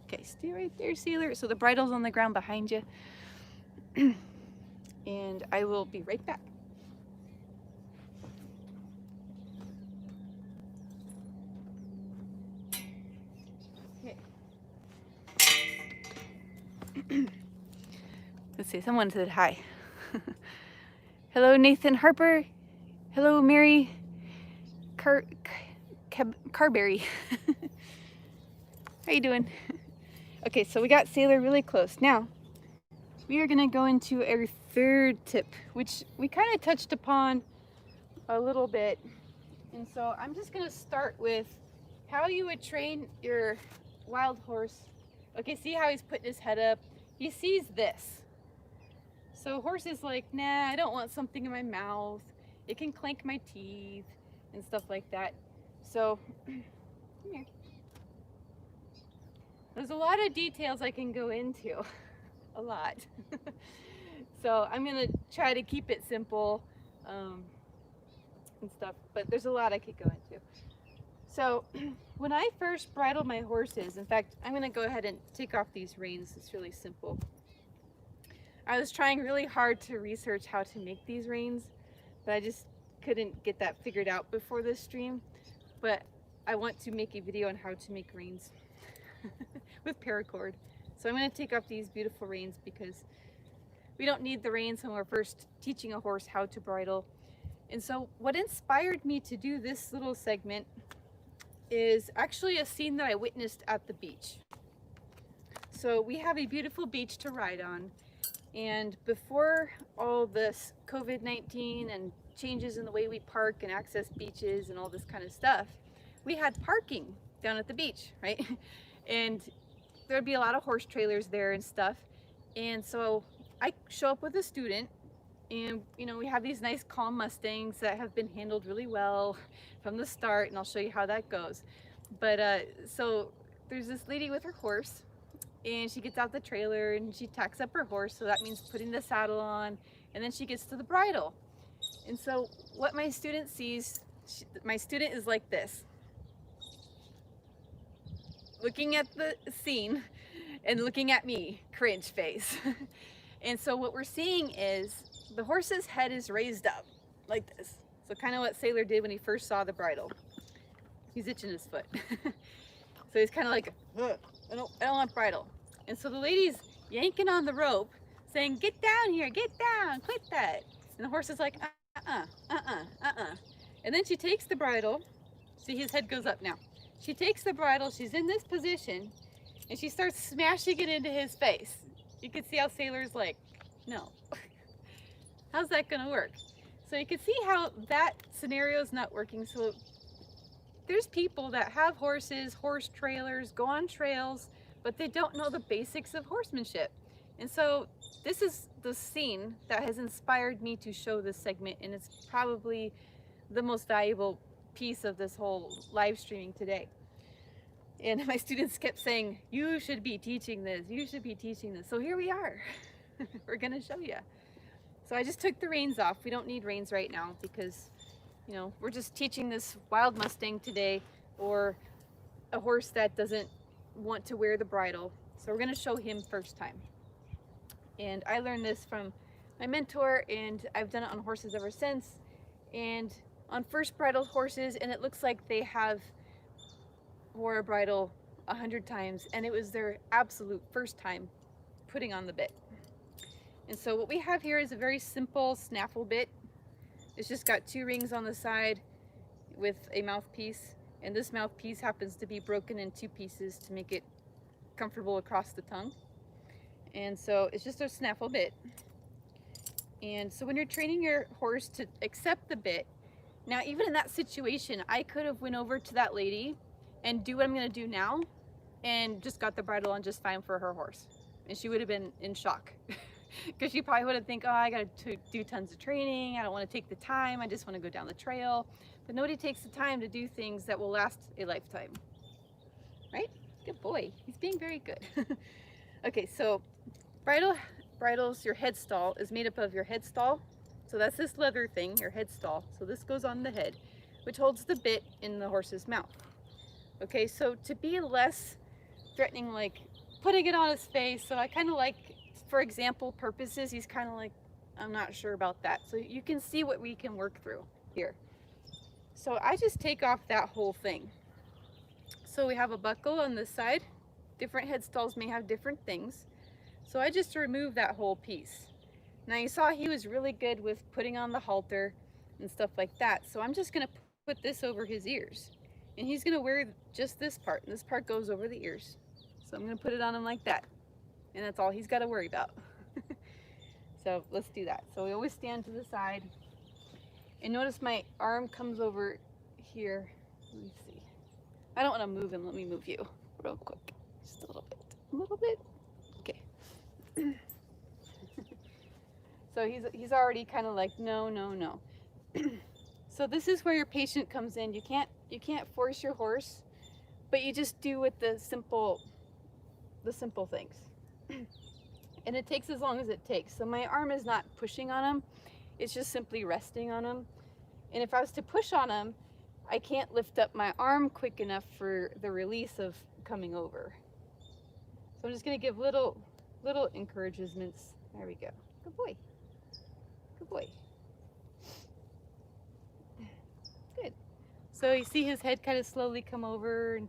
Okay, stay right there, Sailor. So the bridle's on the ground behind you. And I will be right back. Okay. Let's see, someone said hi. Hello, Nathan Harper. Hello, Mary Carberry. How you doing? Okay, so we got Sailor really close. Now, we are gonna go into a 3rd tip, which we kind of touched upon a little bit. And so I'm just gonna start with how you would train your wild horse. Okay, see how he's putting his head up? He sees this. So horse is like, nah, I don't want something in my mouth. It can clank my teeth and stuff like that. So, come here. There's a lot of details I can go into. A lot. So I'm gonna try to keep it simple and stuff, but there's a lot I could go into. So when I first bridle my horses, in fact, I'm gonna go ahead and take off these reins. It's really simple. I was trying really hard to research how to make these reins, but I just couldn't get that figured out before this stream. But I want to make a video on how to make reins with paracord. So I'm gonna take off these beautiful reins because we don't need the reins when we're first teaching a horse how to bridle. And so what inspired me to do this little segment is actually a scene that I witnessed at the beach. So we have a beautiful beach to ride on, and before all this COVID-19 and changes in the way we park and access beaches and all this kind of stuff, we had parking down at the beach, right? And there'd be a lot of horse trailers there and stuff. And so I show up with a student, and you know, we have these nice calm Mustangs that have been handled really well from the start, and I'll show you how that goes. But so there's this lady with her horse, and she gets out the trailer and she tacks up her horse, so that means putting the saddle on, and then she gets to the bridle. And so what my student sees, my student is like this, looking at the scene and looking at me, cringe face. And so what we're seeing is the horse's head is raised up like this. So kind of what Sailor did when he first saw the bridle. He's itching his foot. So he's kind of like, I don't want bridle. And so the lady's yanking on the rope saying, get down here, get down, quit that. And the horse is like, And then she takes the bridle. See, his head goes up now. She takes the bridle, she's in this position, and she starts smashing it into his face. You can see how Sailor's like, no. How's that gonna work? So you can see how that scenario is not working. So there's people that have horses, horse trailers, go on trails, but they don't know the basics of horsemanship. And so this is the scene that has inspired me to show this segment, and it's probably the most valuable piece of this whole live streaming today. And my students kept saying, you should be teaching this, you should be teaching this. So here we are. We're gonna show you. So I just took the reins off. We don't need reins right now because, you know, we're just teaching this wild Mustang today, or a horse that doesn't want to wear the bridle. So we're gonna show him first time. And I learned this from my mentor, and I've done it on horses ever since. And on first bridled horses, and it looks like they have wore a bridle 100 times, and it was their absolute first time putting on the bit. And so what we have here is a very simple snaffle bit. It's just got 2 rings on the side with a mouthpiece, and this mouthpiece happens to be broken in 2 pieces to make it comfortable across the tongue. And so it's just a snaffle bit. And so when you're training your horse to accept the bit, now even in that situation, I could have went over to that lady and do what I'm gonna do now and just got the bridle on just fine for her horse. And she would have been in shock because she probably would have think, oh, I gotta do tons of training. I don't wanna take the time. I just wanna go down the trail. But nobody takes the time to do things that will last a lifetime, right? Good boy, he's being very good. Okay, so bridles, your head stall is made up of your head stall. So that's this leather thing, your head stall. So this goes on the head, which holds the bit in the horse's mouth. Okay, so to be less threatening, like putting it on his face, so I kind of like, for example purposes, he's kind of like, I'm not sure about that. So you can see what we can work through here. So I just take off that whole thing. So we have a buckle on this side. Different head stalls may have different things. So I just remove that whole piece. Now you saw he was really good with putting on the halter and stuff like that. So I'm just gonna put this over his ears. And he's gonna wear just this part, and this part goes over the ears. So I'm gonna put it on him like that. And that's all he's gotta worry about. So let's do that. So we always stand to the side. And notice my arm comes over here. Let me see. I don't wanna move him, let me move you real quick. Just a little bit, okay. So he's already kind of like, no, no, no. So this is where your patient comes in. You can't force your horse, but you just do with the simple things. And it takes as long as it takes. So my arm is not pushing on him, it's just simply resting on him. And if I was to push on him, I can't lift up my arm quick enough for the release of coming over. So I'm just gonna give little encouragements. There we go. Good boy. Good boy. Good. So you see his head kind of slowly come over, and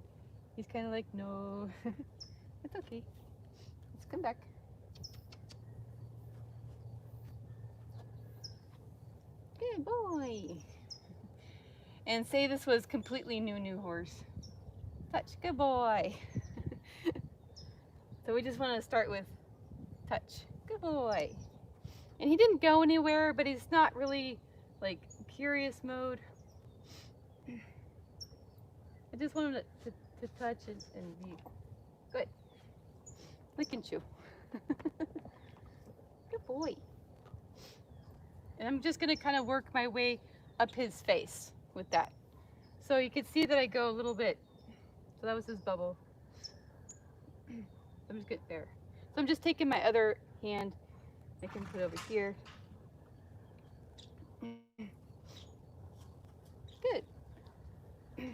he's kind of like, no, it's okay. Let's come back. Good boy. And say this was completely new horse. Touch. Good boy. So we just want to start with touch. Good boy. And he didn't go anywhere, but he's not really like curious mode. I just want him to touch and be good. Lick and chew. Good boy. And I'm just gonna kind of work my way up his face with that. So you can see that I go a little bit. So that was his bubble. I'm just good there. So I'm just taking my other hand. I can put it over here. Good. Good.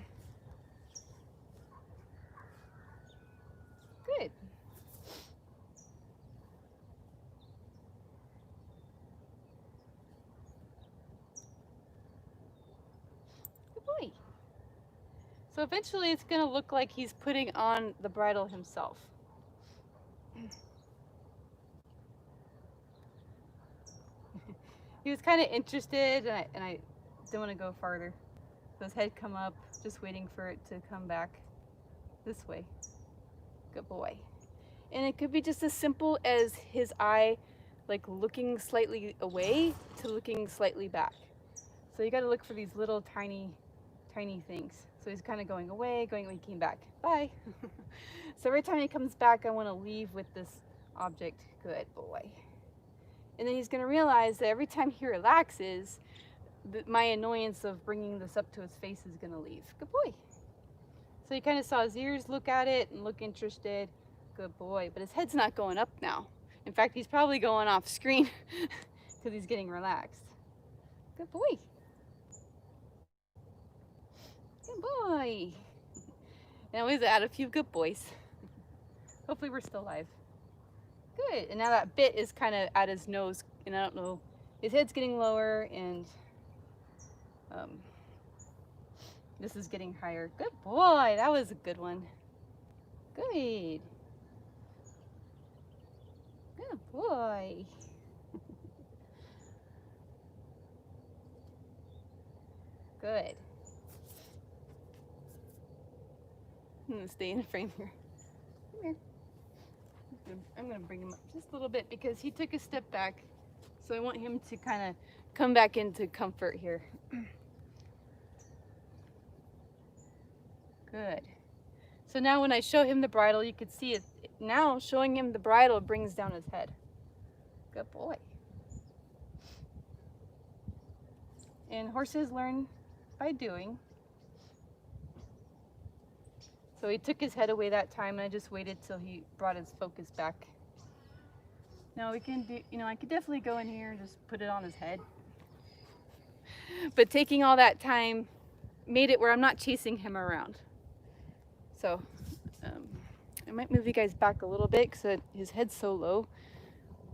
Good boy. So eventually it's going to look like he's putting on the bridle himself. He was kind of interested, and I didn't want to go farther. So his head come up, just waiting for it to come back this way. Good boy. And it could be just as simple as his eye like looking slightly away to looking slightly back. So you got to look for these little tiny things. So he's kind of going away, he came back. Bye. So every time he comes back, I want to leave with this object. Good boy. And then he's going to realize that every time he relaxes, my annoyance of bringing this up to his face is going to leave. Good boy. So you kind of saw his ears look at it and look interested. Good boy. But his head's not going up now. In fact, he's probably going off screen because he's getting relaxed. Good boy. Good boy. Now we've had a few good boys. Hopefully we're still alive. Good. And now that bit is kind of at his nose, and I don't know, his head's getting lower, and this is getting higher. Good boy. That was a good one. Good. Good boy. Good. I'm going to stay in the frame here. Come here. I'm going to bring him up just a little bit because he took a step back. So I want him to kind of come back into comfort here. Good. So now when I show him the bridle, you can see it. Now showing him the bridle brings down his head. Good boy. And horses learn by doing. So he took his head away that time, and I just waited till he brought his focus back. Now we can do, I could definitely go in here and just put it on his head. But taking all that time made it where I'm not chasing him around. So I might move you guys back a little bit because his head's so low.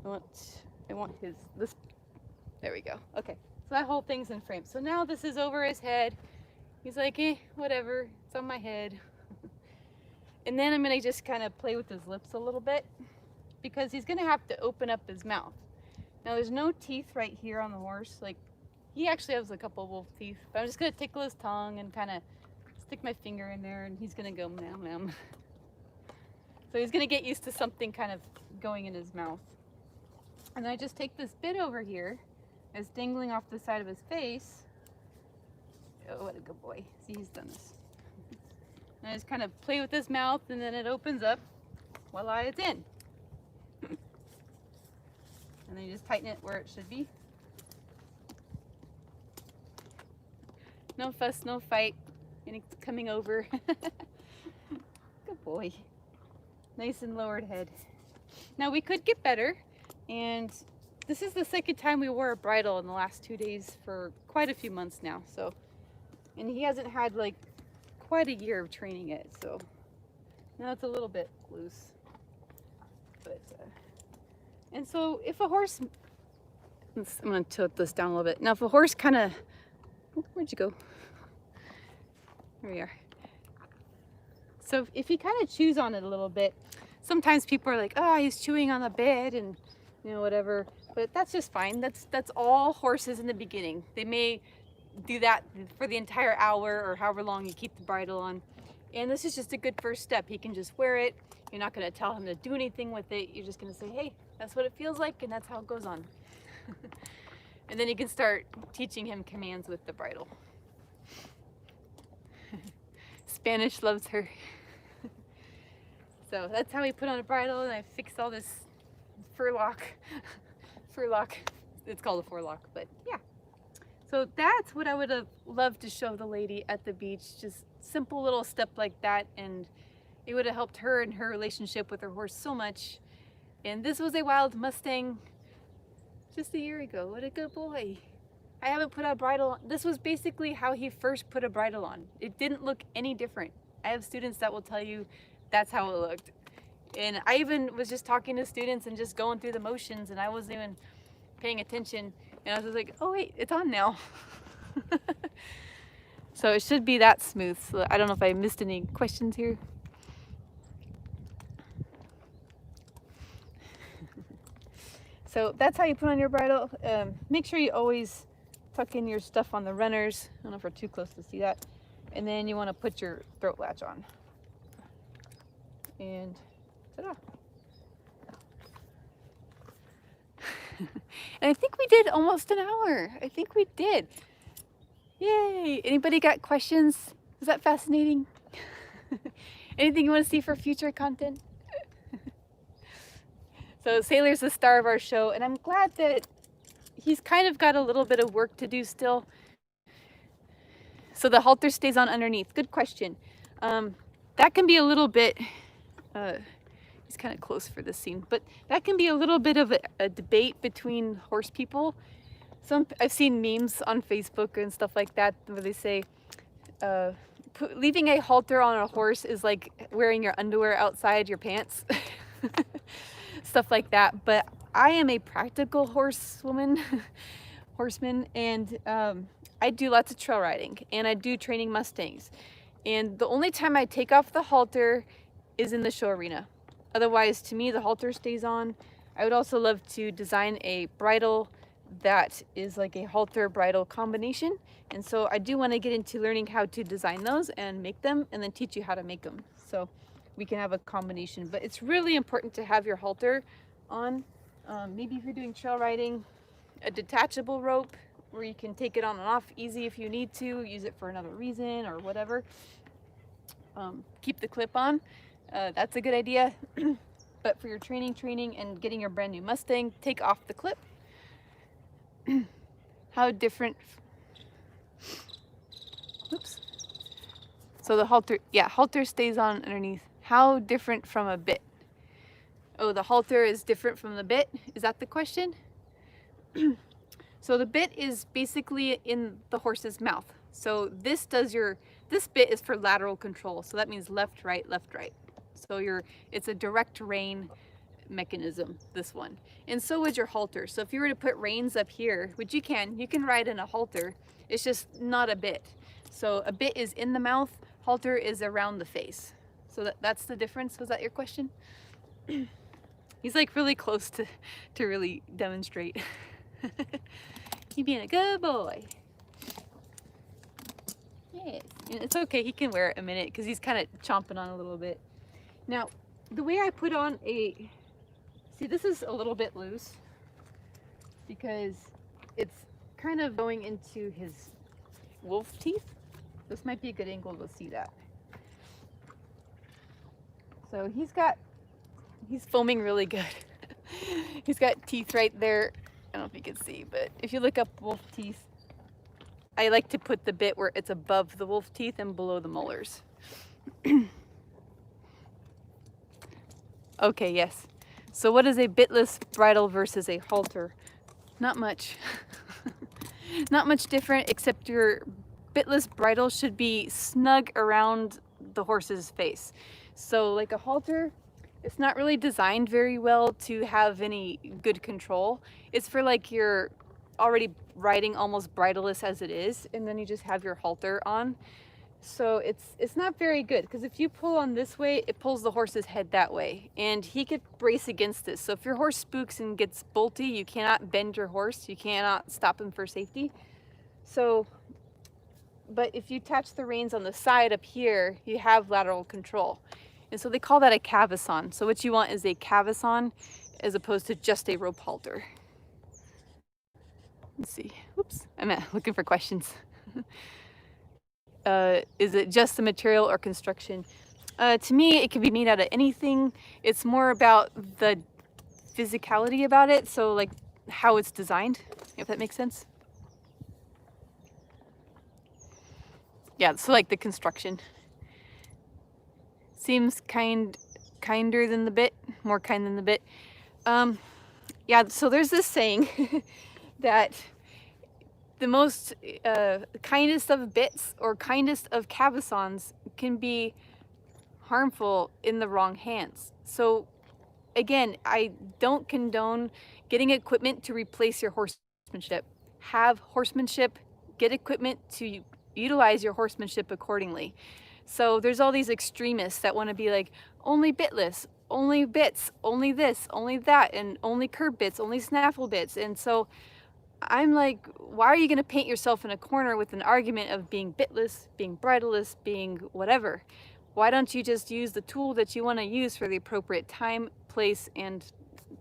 I want this, there we go. Okay, so that whole thing's in frame. So now this is over his head. He's like, whatever, it's on my head. And then I'm gonna just kind of play with his lips a little bit because he's gonna have to open up his mouth. Now there's no teeth right here on the horse. Like, he actually has a couple of wolf teeth, but I'm just gonna tickle his tongue and kind of stick my finger in there, and he's gonna go meow meow. So he's gonna get used to something kind of going in his mouth. And I just take this bit over here, it's dangling off the side of his face. Oh, what a good boy. See, he's done this. And I just kind of play with his mouth, and then it opens up. Voila, it's in. And then you just tighten it where it should be. No fuss, no fight. And it's coming over. Good boy. Nice and lowered head. Now we could get better, and this is the second time we wore a bridle in the last 2 days for quite a few months now. So And he hasn't had like quite a year of training it, so now it's a little bit loose. But and so if a horse, I'm going to tilt this down a little bit. Now if a horse kind of, where'd you go? There we are. So if he kind of chews on it a little bit, sometimes people are like, oh, he's chewing on the bit and, you know, whatever. But that's just fine. That's all horses in the beginning. They may do that for the entire hour or however long you keep the bridle on. And this is just a good first step. He can just wear it. You're not going to tell him to do anything with it. You're just going to say, hey, that's what it feels like, and that's how it goes on. And then you can start teaching him commands with the bridle. Spanish loves her. So that's how we put on a bridle, and I fixed all this furlock. It's called a forelock, but yeah. So that's what I would have loved to show the lady at the beach. Just simple little step like that, and it would have helped her in her relationship with her horse so much. And this was a wild Mustang just a year ago. What a good boy. I haven't put a bridle on. This was basically how he first put a bridle on. It didn't look any different. I have students that will tell you that's how it looked. And I even was just talking to students and just going through the motions, and I wasn't even paying attention. And I was just like, oh wait, it's on now. So it should be that smooth. So I don't know if I missed any questions here. So that's how you put on your bridle. Make sure you always tuck in your stuff on the runners. I don't know if we're too close to see that. And then you want to put your throat latch on. And ta-da. And I think we did almost an hour. I think we did. Yay! Anybody got questions? Is that fascinating? Anything you want to see for future content? So Sailor's the star of our show, and I'm glad that he's kind of got a little bit of work to do still. So the halter stays on underneath. Good question. That can be a little bit, he's kind of close for this scene, but that can be a little bit of a debate between horse people. I've seen memes on Facebook and stuff like that where they say, leaving a halter on a horse is like wearing your underwear outside your pants. Stuff like that. But I am a practical horseman, and I do lots of trail riding, and I do training Mustangs. And the only time I take off the halter is in the show arena. Otherwise, to me, the halter stays on. I would also love to design a bridle that is like a halter bridle combination. And so I do want to get into learning how to design those and make them, and then teach you how to make them. So we can have a combination, but it's really important to have your halter on. Maybe if you're doing trail riding, a detachable rope where you can take it on and off easy if you need to, use it for another reason or whatever. Keep the clip on, that's a good idea. But for your training and getting your brand new Mustang, take off the clip. How different, oops. So the halter, yeah, halter stays on underneath. How different from a bit? Oh, the halter is different from the bit? Is that the question? So the bit is basically in the horse's mouth. So this bit is for lateral control. So that means left, right, left, right. So it's a direct rein mechanism, this one. And so is your halter. So if you were to put reins up here, which you can ride in a halter, it's just not a bit. So a bit is in the mouth, halter is around the face. So that's the difference. Was that your question? He's like really close to really demonstrate. He being a good boy. Yes. And it's okay, he can wear it a minute because he's kind of chomping on a little bit. Now, the way I put on see, this is a little bit loose because it's kind of going into his wolf teeth. This might be a good angle to see that. So he's foaming really good. He's got teeth right there. I don't know if you can see, but if you look up wolf teeth, I like to put the bit where it's above the wolf teeth and below the molars. Okay, yes. So what is a bitless bridle versus a halter? Not much. Not much different, except your bitless bridle should be snug around the horse's face. So like a halter, it's not really designed very well to have any good control. It's for like you're already riding almost bridleless as it is, and then you just have your halter on. So it's not very good, because if you pull on this way, it pulls the horse's head that way, and he could brace against this. So if your horse spooks and gets bolty, you cannot bend your horse, you cannot stop him for safety. So, but if you attach the reins on the side up here, you have lateral control. And so they call that a cavesson. So what you want is a cavesson as opposed to just a rope halter. Let's see. Oops, I'm looking for questions. Is it just the material or construction? To me, it can be made out of anything. It's more about the physicality about it, so like how it's designed, if that makes sense. Yeah, so like the construction. Seems kinder than the bit, more kind than the bit. Yeah, so there's this saying that the most kindest of bits or kindest of cavessons can be harmful in the wrong hands. So again, I don't condone getting equipment to replace your horsemanship. Have horsemanship, get equipment to utilize your horsemanship accordingly. So there's all these extremists that want to be like, only bitless, only bits, only this, only that, and only curb bits, only snaffle bits. And so I'm like, why are you going to paint yourself in a corner with an argument of being bitless, being bridleless, being whatever? Why don't you just use the tool that you want to use for the appropriate time, place, and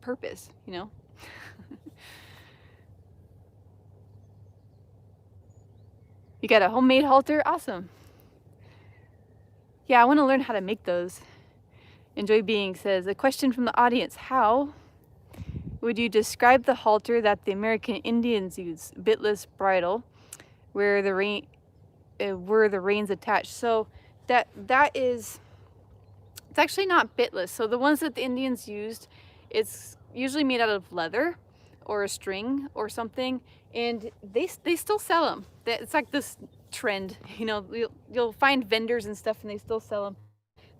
purpose, you know? You got a homemade halter? Awesome. Yeah, I want to learn how to make those. Enjoy Being says, a question from the audience. How would you describe the halter that the American Indians use, bitless bridle, where the reins attached? So that is, it's actually not bitless. So the ones that the Indians used, it's usually made out of leather or a string or something, and they still sell them. It's like this trend, you know, you'll find vendors and stuff and they still sell them.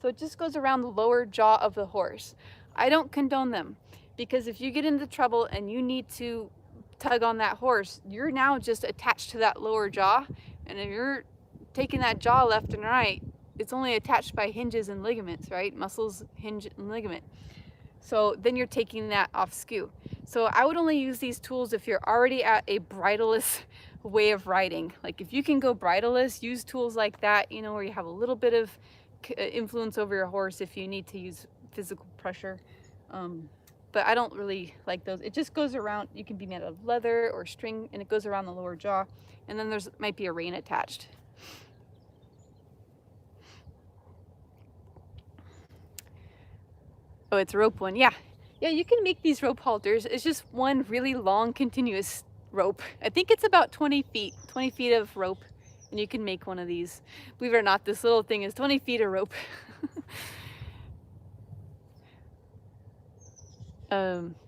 So it just goes around the lower jaw of the horse. I don't condone them, because if you get into trouble and you need to tug on that horse, you're now just attached to that lower jaw, and if you're taking that jaw left and right, it's only attached by hinges and ligaments, right? Muscles, hinge, and ligament. So then you're taking that off skew. So I would only use these tools if you're already at a bridleless way of riding. Like if you can go bridleless, use tools like that, you know, where you have a little bit of influence over your horse if you need to use physical pressure. But I don't really like those. It just goes around, you can be made out of leather or string, and it goes around the lower jaw, and then there's might be a rein attached. Oh, it's a rope one. Yeah, you can make these rope halters. It's just one really long continuous rope. I think it's about 20 feet of rope, and you can make one of these. Believe it or not, this little thing is 20 feet of rope.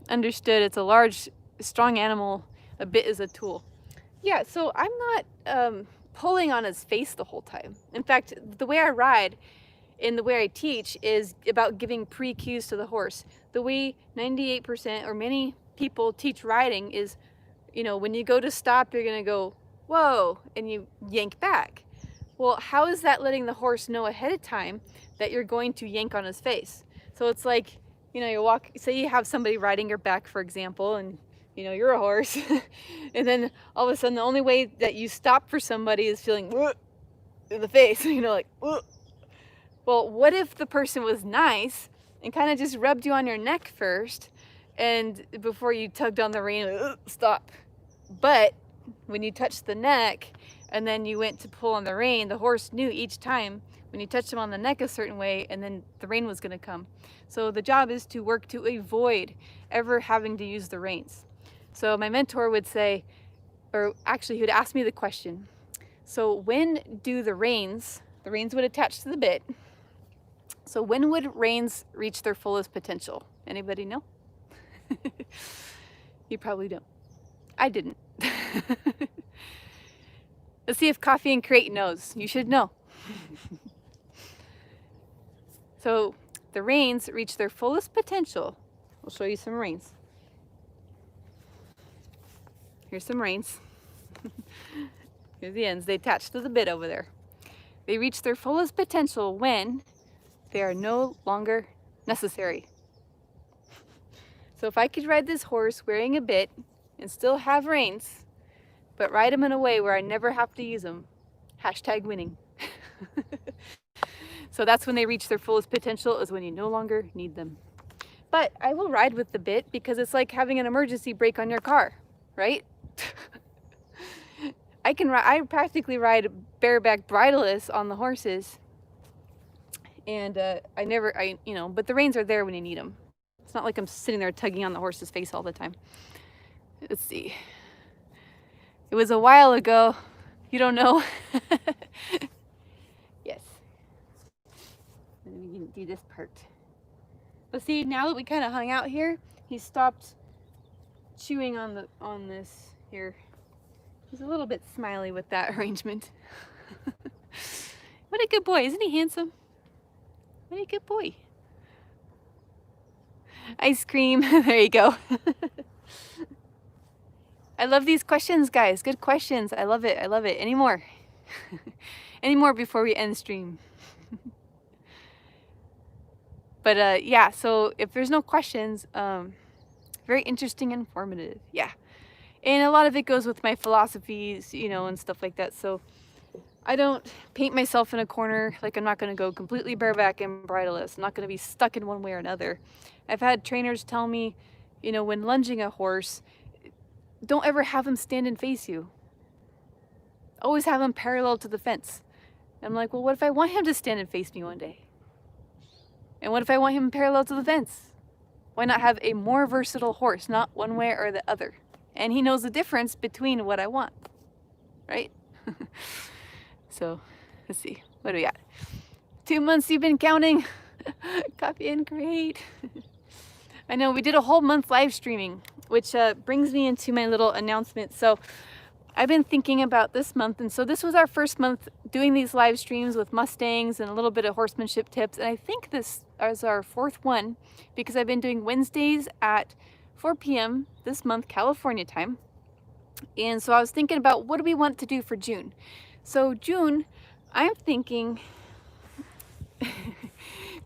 Understood. It's a large, strong animal. A bit is a tool. Yeah, so I'm not pulling on his face the whole time. In fact, the way I ride and the way I teach is about giving pre-cues to the horse. The way 98% or many people teach riding is, you know, when you go to stop, you're going to go, whoa, and you yank back. Well, how is that letting the horse know ahead of time that you're going to yank on his face? So it's like, you know, you walk, say you have somebody riding your back, for example, and you know, you're a horse, and then all of a sudden the only way that you stop for somebody is feeling in the face, you know, like, well, what if the person was nice and kind of just rubbed you on your neck first, and before you tugged on the rein, stop. But when you touched the neck and then you went to pull on the rein, the horse knew each time when you touched him on the neck a certain way, and then the rein was going to come. So the job is to work to avoid ever having to use the reins. So my mentor would say, or actually he would ask me the question, so when do the reins would attach to the bit, so when would reins reach their fullest potential? Anybody know? You probably don't. I didn't. Let's see if Coffee and Crate knows. You should know. So the reins reach their fullest potential. We'll show you some reins. Here's some reins. Here's the ends. They attach to the bit over there. They reach their fullest potential when they are no longer necessary. So if I could ride this horse wearing a bit and still have reins, but ride them in a way where I never have to use them, hashtag winning. So that's when they reach their fullest potential, is when you no longer need them. But I will ride with the bit because it's like having an emergency brake on your car, right? I practically ride bareback bridleless on the horses, and but the reins are there when you need them. It's not like I'm sitting there tugging on the horse's face all the time. Let's see. It was a while ago. You don't know. Yes. Let me do this part. But see, now that we kind of hung out here, he stopped chewing on this here. He's a little bit smiley with that arrangement. What a good boy. Isn't he handsome? What a good boy. Ice cream. There you go. I love these questions, guys. Good questions. I love it. I love it. Any more? Any more before we end stream? But yeah, so if there's no questions, very interesting and informative. Yeah. And a lot of it goes with my philosophies, you know, and stuff like that. So I don't paint myself in a corner. Like, I'm not going to go completely bareback and bridleless. I'm not going to be stuck in one way or another. I've had trainers tell me, you know, when lunging a horse, don't ever have him stand and face you. Always have him parallel to the fence. I'm like, well, what if I want him to stand and face me one day? And what if I want him parallel to the fence? Why not have a more versatile horse, not one way or the other? And he knows the difference between what I want, right? So, let's see. What do we got? 2 months you've been counting. Copy and Crate. I know, we did a whole month live streaming, which brings me into my little announcement. So I've been thinking about this month, and so this was our first month doing these live streams with Mustangs and a little bit of horsemanship tips, and I think this is our 4th one because I've been doing Wednesdays at 4 p.m. this month, California time. And so I was thinking about, what do we want to do for June? So June, I'm thinking,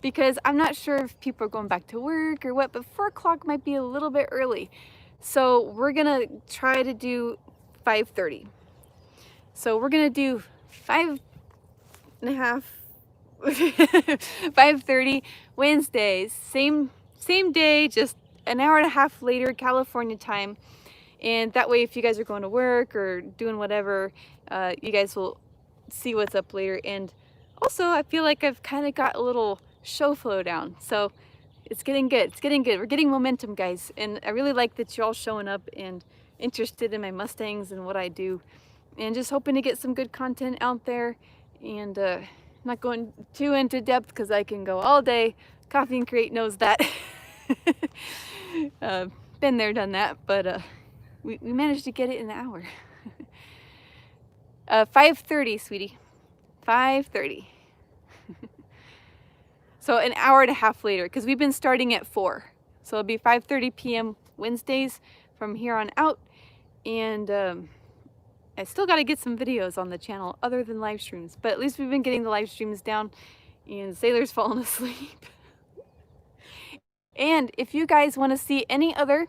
because I'm not sure if people are going back to work or what, but 4 o'clock might be a little bit early. So we're gonna try to do 5:30. So we're gonna do 5:30 Wednesdays, same day, just an hour and a half later California time. And that way, if you guys are going to work or doing whatever, you guys will see what's up later. And also, I feel like I've kind of got a little show flow down, so it's getting good. It's getting good. We're getting momentum, guys, and I really like that you're all showing up and interested in my Mustangs and what I do, and just hoping to get some good content out there. And not going too into depth because I can go all day. Coffee and Crate knows that. Been there, done that, but we managed to get it in an hour. 5:30, sweetie. 5:30. So an hour and a half later, because we've been starting at 4. So it'll be 5:30 p.m. Wednesdays from here on out. And I still got to get some videos on the channel other than live streams. But at least we've been getting the live streams down, and Sailor's falling asleep. And if you guys want to see any other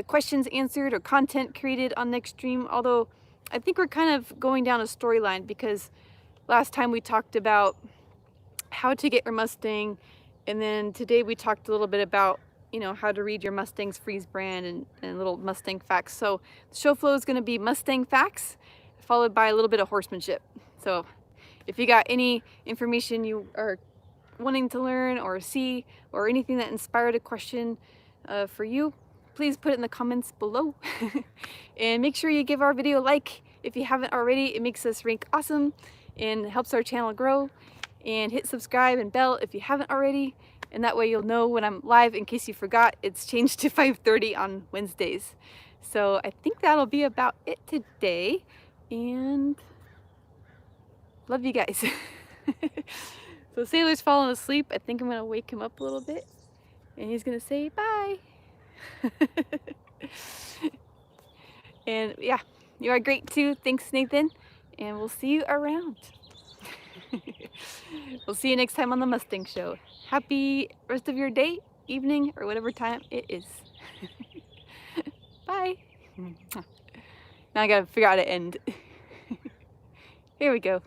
questions answered or content created on next stream, although I think we're kind of going down a storyline, because last time we talked about how to get your Mustang, and then today we talked a little bit about, you know, how to read your Mustang's freeze brand and little Mustang facts. So the show flow is going to be Mustang facts followed by a little bit of horsemanship. So if you got any information you are wanting to learn or see, or anything that inspired a question for you, please put it in the comments below. And make sure you give our video a like if you haven't already. It makes us rank awesome and helps our channel grow. And hit subscribe and bell if you haven't already, and that way you'll know when I'm live. In case you forgot, it's changed to 5:30 on Wednesdays. So I think that'll be about it today. And love you guys. So Sailor's falling asleep. I think I'm gonna wake him up a little bit and he's gonna say bye. And yeah, you are great too. Thanks, Nathan. And we'll see you around. We'll see you next time on the Mustang Show. Happy rest of your day, evening, or whatever time it is. Bye. Now I gotta figure out how to end. Here we go.